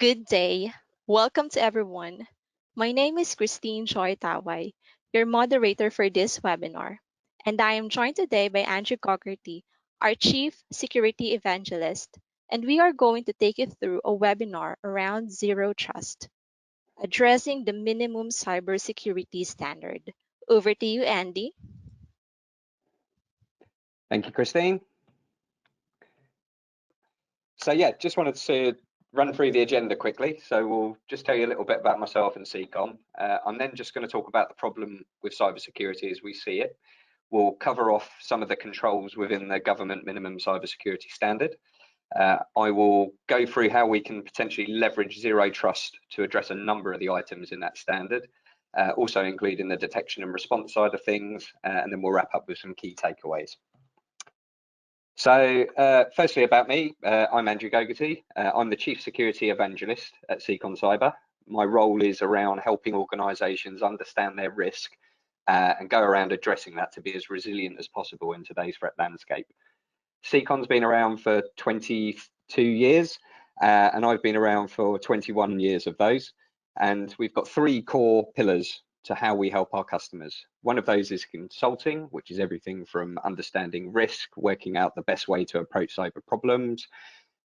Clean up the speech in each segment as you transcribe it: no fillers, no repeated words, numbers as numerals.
Good day. Welcome to everyone. My name is Christine Choi Tawai, your moderator for this webinar, and I am joined today by Andrew Cogerty, our Chief Security Evangelist, and we are going to take you through a webinar around Zero Trust, addressing the minimum cybersecurity standard. Over to you, Andy. Thank you, Christine. So yeah, just wanted to run through the agenda quickly. So we'll just tell you a little bit about myself and CCOM. I'm then just going to talk about the problem with cybersecurity as we see it. We'll cover off some of the controls within the government minimum cybersecurity standard. I will go through how we can potentially leverage zero trust to address a number of the items in that standard, also including the detection and response side of things, and then we'll wrap up with some key takeaways. So firstly about me, I'm Andrew Gogarty. I'm the Chief Security Evangelist at Seacon Cyber. My role is around helping organisations understand their risk and go around addressing that to be as resilient as possible in today's threat landscape. Seacon's been around for 22 years and I've been around for 21 years of those. And we've got three core pillars to how we help our customers. One of those is consulting, which is everything from understanding risk, working out the best way to approach cyber problems.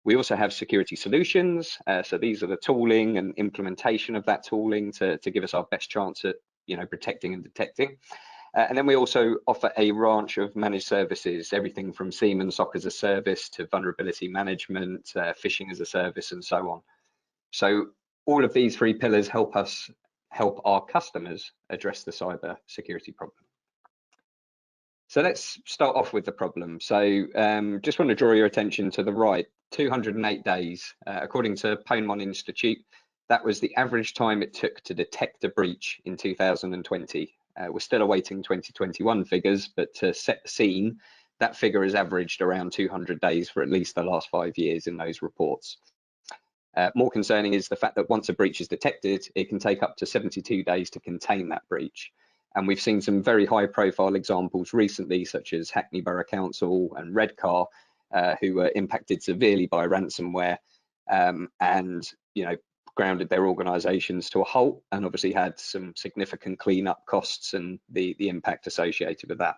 We also have security solutions. So these are the tooling and implementation of that tooling to give us our best chance at protecting and detecting. And then we also offer a range of managed services, everything from SIEM and SOC as a service to vulnerability management, phishing as a service, and so on. So all of these three pillars help our customers address the cyber security problem. So let's start off with the problem. So just want to draw your attention to the right, 208 days. According to Ponemon Institute, that was the average time it took to detect a breach in 2020. We're still awaiting 2021 figures, but to set the scene, that figure has averaged around 200 days for at least the last 5 years in those reports. More concerning is the fact that once a breach is detected, it can take up to 72 days to contain that breach. And we've seen some very high profile examples recently, such as Hackney Borough Council and Redcar, who were impacted severely by ransomware and grounded their organisations to a halt, and obviously had some significant cleanup costs and the impact associated with that.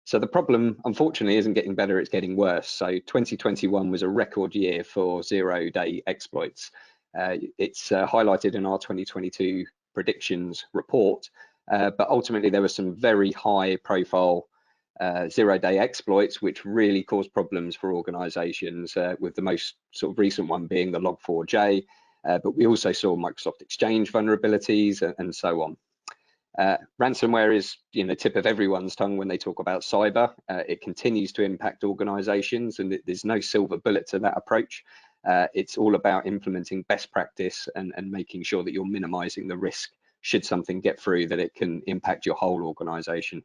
So the problem, unfortunately, isn't getting better, it's getting worse. So 2021 was a record year for zero-day exploits. It's highlighted in our 2022 predictions report, but ultimately there were some very high profile zero-day exploits which really caused problems for organizations, with the most sort of recent one being the Log4j, but we also saw Microsoft Exchange vulnerabilities and so on. Ransomware is tip of everyone's tongue when they talk about cyber. It continues to impact organizations, and there's no silver bullet to that approach. It's all about implementing best practice and making sure that you're minimizing the risk should something get through that it can impact your whole organization.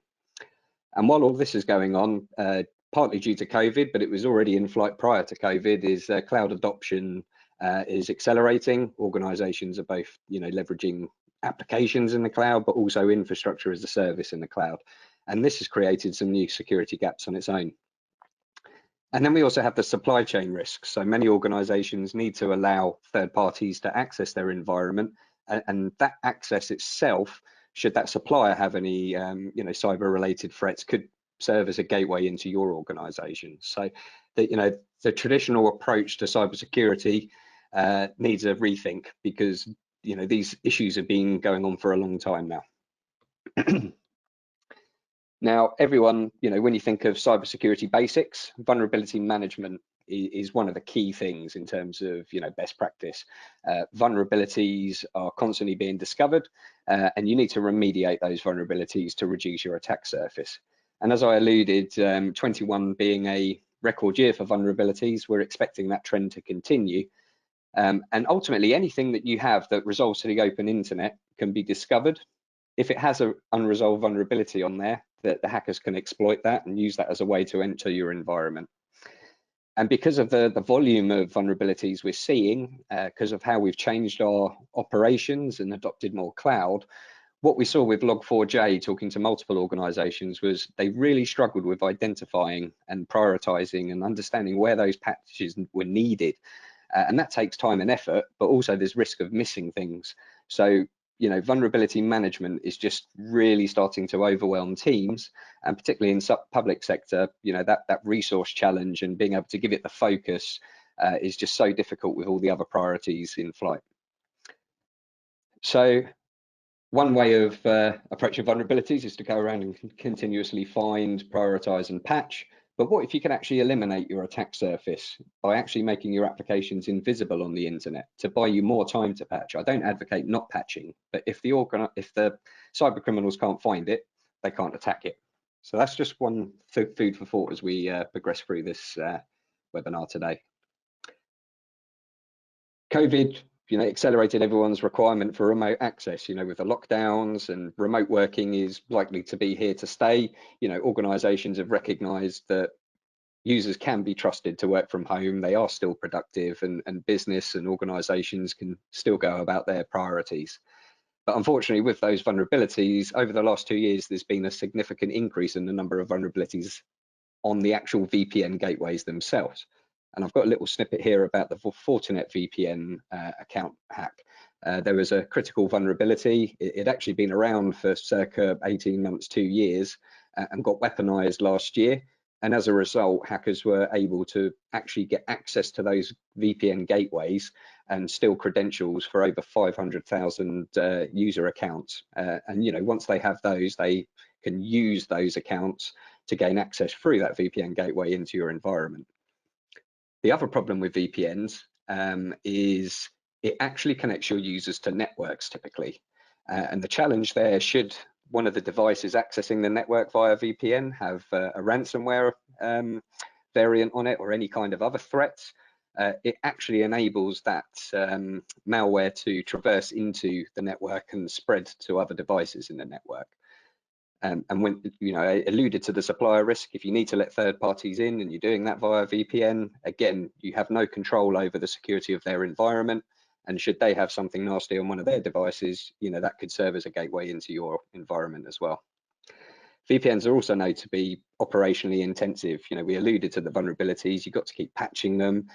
And while all this is going on, partly due to COVID, but it was already in flight prior to COVID, is cloud adoption is accelerating. Organizations are both leveraging applications in the cloud, but also infrastructure as a service in the cloud. And this has created some new security gaps on its own. And then we also have the supply chain risks. So many organizations need to allow third parties to access their environment, and that access itself, should that supplier have any cyber related threats, could serve as a gateway into your organization. So the traditional approach to cybersecurity needs a rethink, because these issues have been going on for a long time now. Now, everyone, when you think of cybersecurity basics, vulnerability management is one of the key things in terms of best practice. Vulnerabilities are constantly being discovered, and you need to remediate those vulnerabilities to reduce your attack surface. And as I alluded, 21 being a record year for vulnerabilities, we're expecting that trend to continue. And ultimately, anything that you have that resolves to the open internet can be discovered. If it has an unresolved vulnerability on there, the hackers can exploit that and use that as a way to enter your environment. And because of the volume of vulnerabilities we're seeing, because of how we've changed our operations and adopted more cloud, what we saw with Log4j, talking to multiple organizations, was they really struggled with identifying and prioritizing and understanding where those patches were needed. and that takes time and effort, but also there's risk of missing things. So, vulnerability management is just really starting to overwhelm teams, and particularly in public sector, that resource challenge and being able to give it the focus is just so difficult with all the other priorities in flight. So one way of approaching vulnerabilities is to go around and continuously find, prioritize, and patch. But what if you can actually eliminate your attack surface by actually making your applications invisible on the internet to buy you more time to patch? I don't advocate not patching, but if the cyber criminals can't find it, they can't attack it. So that's just one food for thought as we progress through this webinar today. COVID, accelerated everyone's requirement for remote access. With the lockdowns, and remote working is likely to be here to stay. Organizations have recognized that users can be trusted to work from home. They are still productive, and business and organizations can still go about their priorities. But unfortunately, with those vulnerabilities, over the last 2 years, there's been a significant increase in the number of vulnerabilities on the actual VPN gateways themselves. And I've got a little snippet here about the Fortinet VPN account hack. There was a critical vulnerability. It actually been around for circa 18 months, 2 years, and got weaponized last year. And as a result, hackers were able to actually get access to those VPN gateways and steal credentials for over 500,000 user accounts. And once they have those, they can use those accounts to gain access through that VPN gateway into your environment. The other problem with VPNs is it actually connects your users to networks typically. And the challenge there, should one of the devices accessing the network via VPN have a ransomware variant on it or any kind of other threats, it actually enables that malware to traverse into the network and spread to other devices in the network. And when I alluded to the supplier risk, if you need to let third parties in and you're doing that via VPN, again, you have no control over the security of their environment. And should they have something nasty on one of their devices, that could serve as a gateway into your environment as well. VPNs are also known to be operationally intensive. We alluded to the vulnerabilities. You've got to keep patching them.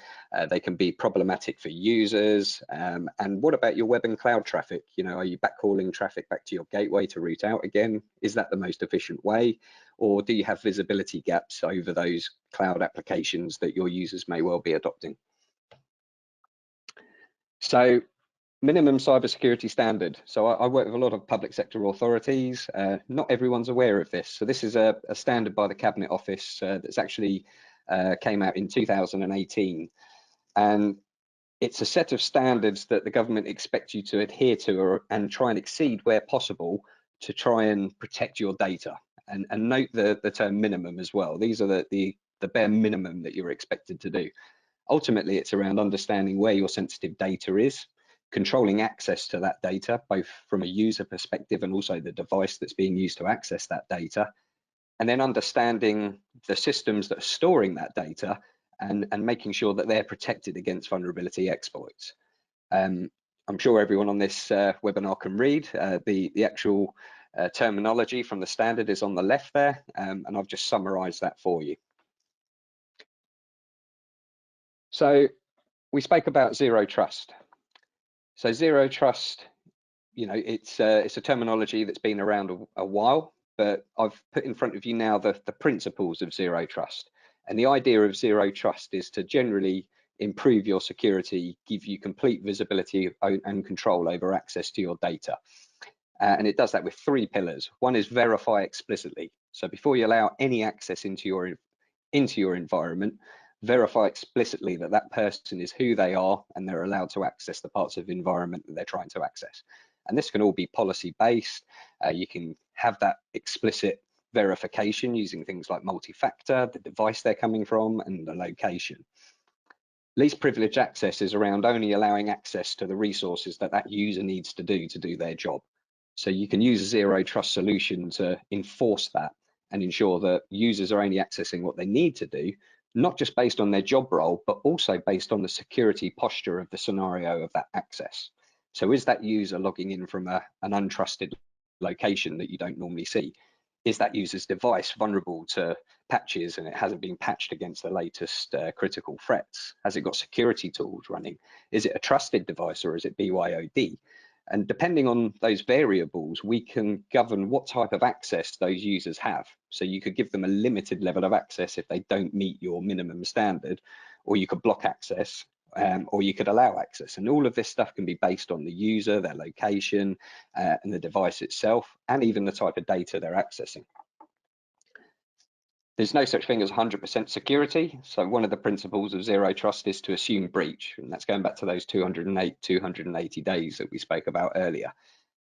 They can be problematic for users. And what about your web and cloud traffic? Are you backhauling traffic back to your gateway to route out again? Is that the most efficient way? Or do you have visibility gaps over those cloud applications that your users may well be adopting? So, minimum cybersecurity standard. So I work with a lot of public sector authorities. Not everyone's aware of this. So this is a standard by the Cabinet Office that's actually came out in 2018. And it's a set of standards that the government expects you to adhere to and try and exceed where possible to try and protect your data. And note the term minimum as well. These are the bare minimum that you're expected to do. Ultimately, it's around understanding where your sensitive data is, controlling access to that data, both from a user perspective and also the device that's being used to access that data, and then understanding the systems that are storing that data and making sure that they're protected against vulnerability exploits. I'm sure everyone on this webinar can read. The actual terminology from the standard is on the left there, and I've just summarized that for you. So we spoke about zero trust. So zero trust, it's a terminology that's been around a while, but I've put in front of you now the principles of zero trust. And the idea of zero trust is to generally improve your security, give you complete visibility and control over access to your data. And it does that with 3 pillars. One is verify explicitly. So before you allow any access into your environment, verify explicitly that that person is who they are and they're allowed to access the parts of the environment that they're trying to access. And this can all be policy based. You can have that explicit verification using things like multi-factor, the device they're coming from, and the location. Least privilege access is around only allowing access to the resources that that user needs to do their job. So you can use a zero trust solution to enforce that and ensure that users are only accessing what they need to do, not just based on their job role, but also based on the security posture of the scenario of that access. So is that user logging in from an untrusted location that you don't normally see? Is that user's device vulnerable to patches and it hasn't been patched against the latest critical threats? Has it got security tools running? Is it a trusted device or is it BYOD? And depending on those variables, we can govern what type of access those users have. So you could give them a limited level of access if they don't meet your minimum standard, or you could block access, or you could allow access. And all of this stuff can be based on the user, their location, and the device itself, and even the type of data they're accessing. There's no such thing as 100% security. So one of the principles of zero trust is to assume breach. And that's going back to those 280 days that we spoke about earlier.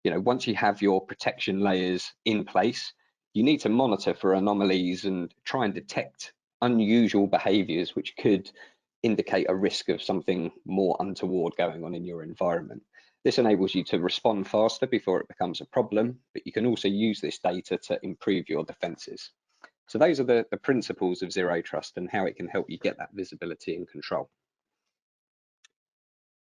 You know, once you have your protection layers in place, you need to monitor for anomalies and try and detect unusual behaviors which could indicate a risk of something more untoward going on in your environment. This enables you to respond faster before it becomes a problem, but you can also use this data to improve your defenses. So those are the principles of zero trust and how it can help you get that visibility and control.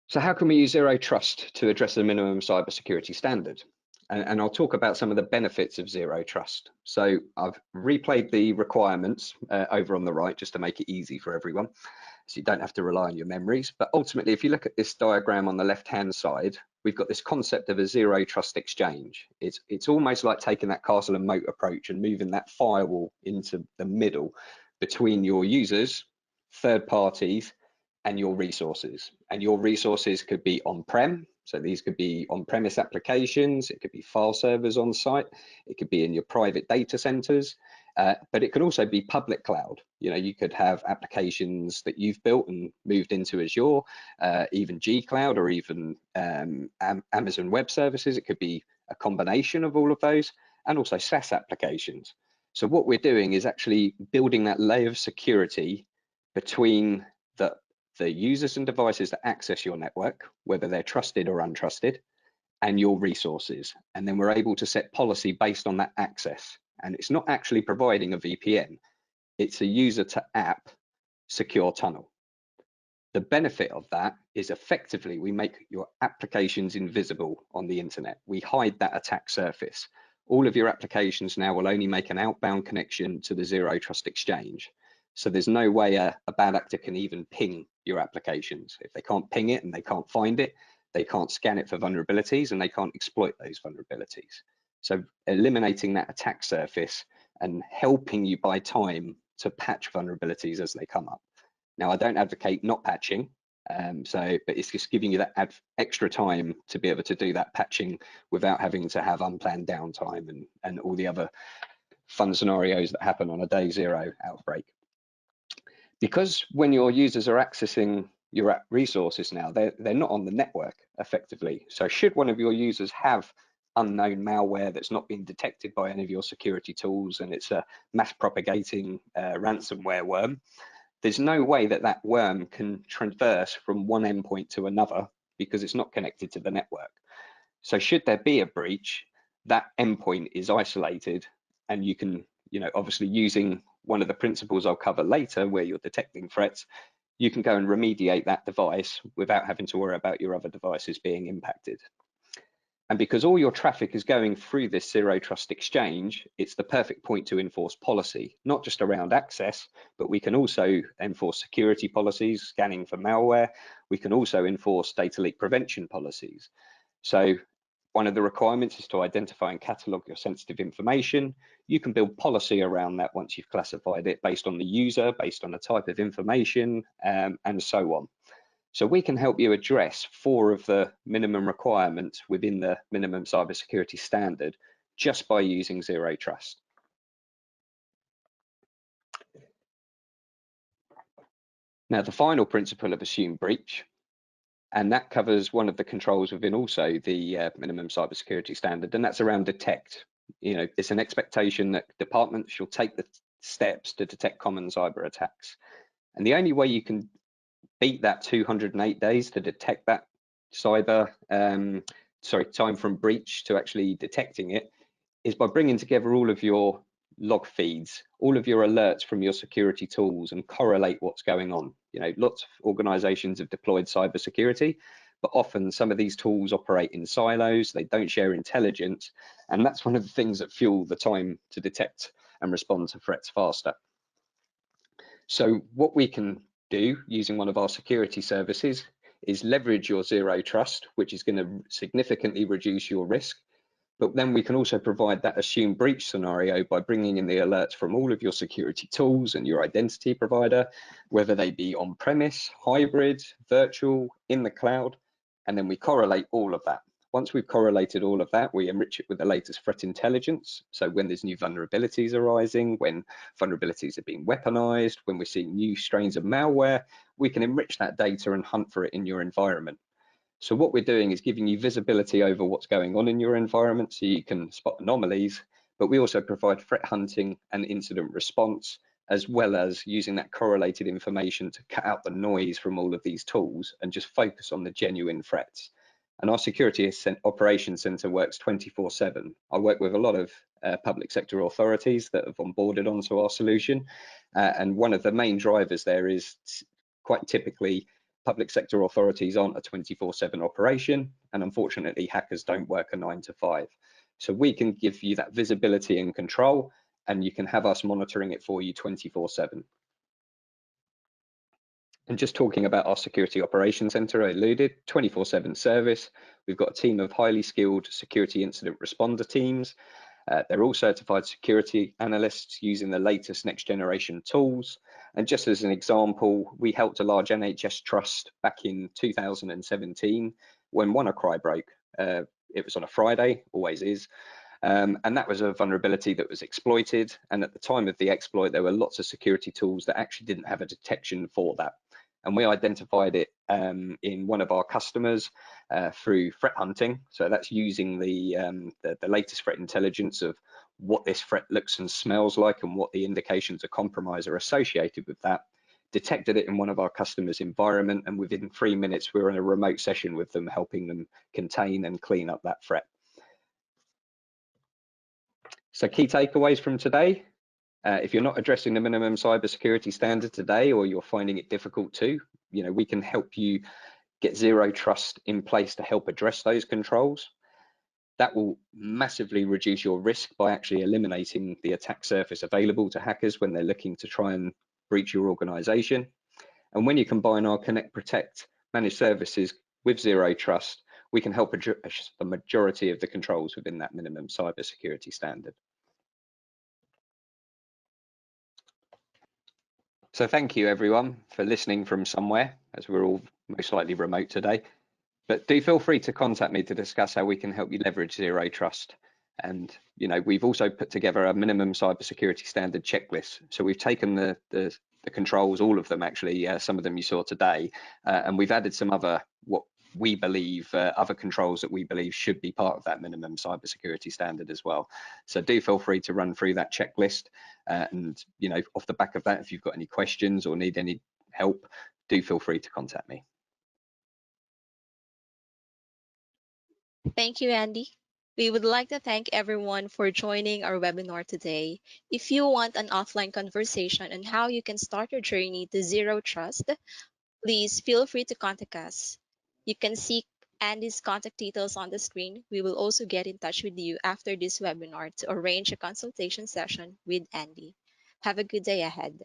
So how can we use zero trust to address the minimum cybersecurity standard? And I'll talk about some of the benefits of zero trust. So I've replayed the requirements over on the right just to make it easy for everyone, so you don't have to rely on your memories. But ultimately, if you look at this diagram on the left-hand side, we've got this concept of a zero trust exchange. It's almost like taking that castle and moat approach and moving that firewall into the middle between your users, third parties, and your resources. And your resources could be on-prem, so these could be on-premise applications, it could be file servers on site, it could be in your private data centers, but it could also be public cloud. You know, you could have applications that you've built and moved into Azure, even G Cloud, or even Amazon Web Services. It could be a combination of all of those, and also SaaS applications. So what we're doing is actually building that layer of security between the users and devices that access your network, whether they're trusted or untrusted, and your resources. And then we're able to set policy based on that access. And it's not actually providing a VPN, it's a user to app secure tunnel. The benefit of that is effectively we make your applications invisible on the internet. We hide that attack surface. All of your applications now will only make an outbound connection to the zero trust exchange. So there's no way a bad actor can even ping your applications. If they can't ping it and they can't find it, they can't scan it for vulnerabilities and they can't exploit those vulnerabilities. So eliminating that attack surface and helping you buy time to patch vulnerabilities as they come up. Now, I don't advocate not patching, but it's just giving you that extra time to be able to do that patching without having to have unplanned downtime and all the other fun scenarios that happen on a day zero outbreak. Because when your users are accessing your resources now, they're not on the network effectively. So should one of your users have unknown malware that's not been detected by any of your security tools and it's a mass propagating ransomware worm, there's no way that that worm can traverse from one endpoint to another because it's not connected to the network. So should there be a breach, that endpoint is isolated and you can, obviously using one of the principles I'll cover later where you're detecting threats, you can go and remediate that device without having to worry about your other devices being impacted. And because all your traffic is going through this zero trust exchange, it's the perfect point to enforce policy, not just around access, but we can also enforce security policies, scanning for malware. We can also enforce data leak prevention policies. So one of the requirements is to identify and catalog your sensitive information. You can build policy around that once you've classified it based on the user, based on the type of information, and so on. So we can help you address 4 of the minimum requirements within the minimum cybersecurity standard just by using zero trust. Now, the final principle of assumed breach, and that covers one of the controls within also the minimum cybersecurity standard, and that's around detect. It's an expectation that departments shall take the steps to detect common cyber attacks. And the only way you can beat that 208 days to detect that time from breach to actually detecting it is by bringing together all of your log feeds, all of your alerts from your security tools and correlate what's going on. Lots of organizations have deployed cybersecurity, but often some of these tools operate in silos, they don't share intelligence, and that's one of the things that fuel the time to detect and respond to threats faster. So what we can do using one of our security services is leverage your zero trust, which is going to significantly reduce your risk. But then we can also provide that assumed breach scenario by bringing in the alerts from all of your security tools and your identity provider, whether they be on-premise, hybrid, virtual, in the cloud, and then we correlate all of that. Once we've correlated all of that, we enrich it with the latest threat intelligence. So when there's new vulnerabilities arising, when vulnerabilities are being weaponized, when we're seeing new strains of malware, we can enrich that data and hunt for it in your environment. So what we're doing is giving you visibility over what's going on in your environment so you can spot anomalies, but we also provide threat hunting and incident response, as well as using that correlated information to cut out the noise from all of these tools and just focus on the genuine threats. And our security operations center works 24/7. I work with a lot of public sector authorities that have onboarded onto our solution. And one of the main drivers there is quite typically public sector authorities aren't a 24/7 operation, and unfortunately hackers don't work a 9 to 5. So we can give you that visibility and control, and you can have us monitoring it for you 24/7. And just talking about our security operations center, I alluded, 24/7 service. We've got a team of highly skilled security incident responder teams. They're all certified security analysts using the latest next generation tools. And just as an example, we helped a large NHS trust back in 2017 when WannaCry broke. It was on a Friday, always is. And that was a vulnerability that was exploited. And at the time of the exploit, there were lots of security tools that actually didn't have a detection for that. And we identified it in one of our customers through threat hunting. So that's using the latest threat intelligence of what this threat looks and smells like and what the indications of compromise are associated with that. Detected it in one of our customers' environment, and within 3 minutes, we were in a remote session with them, helping them contain and clean up that threat. So key takeaways from today. If you're not addressing the minimum cybersecurity standard today, or you're finding it difficult to, we can help you get zero trust in place to help address those controls. That will massively reduce your risk by actually eliminating the attack surface available to hackers when they're looking to try and breach your organization. And when you combine our Connect Protect managed services with zero trust, we can help address the majority of the controls within that minimum cybersecurity standard. So thank you everyone for listening from somewhere, as we're all most likely remote today. But do feel free to contact me to discuss how we can help you leverage zero trust. And we've also put together a minimum cybersecurity standard checklist. So we've taken the controls, all of them actually, some of them you saw today, and we've added some other what we believe other controls that we believe should be part of that minimum cybersecurity standard as well. So do feel free to run through that checklist, and off the back of that, if you've got any questions or need any help, do feel free to contact me. Thank you, Andy. We would like to thank everyone for joining our webinar today. If you want an offline conversation on how you can start your journey to zero trust, please feel free to contact us. You can see Andy's contact details on the screen. We will also get in touch with you after this webinar to arrange a consultation session with Andy. Have a good day ahead.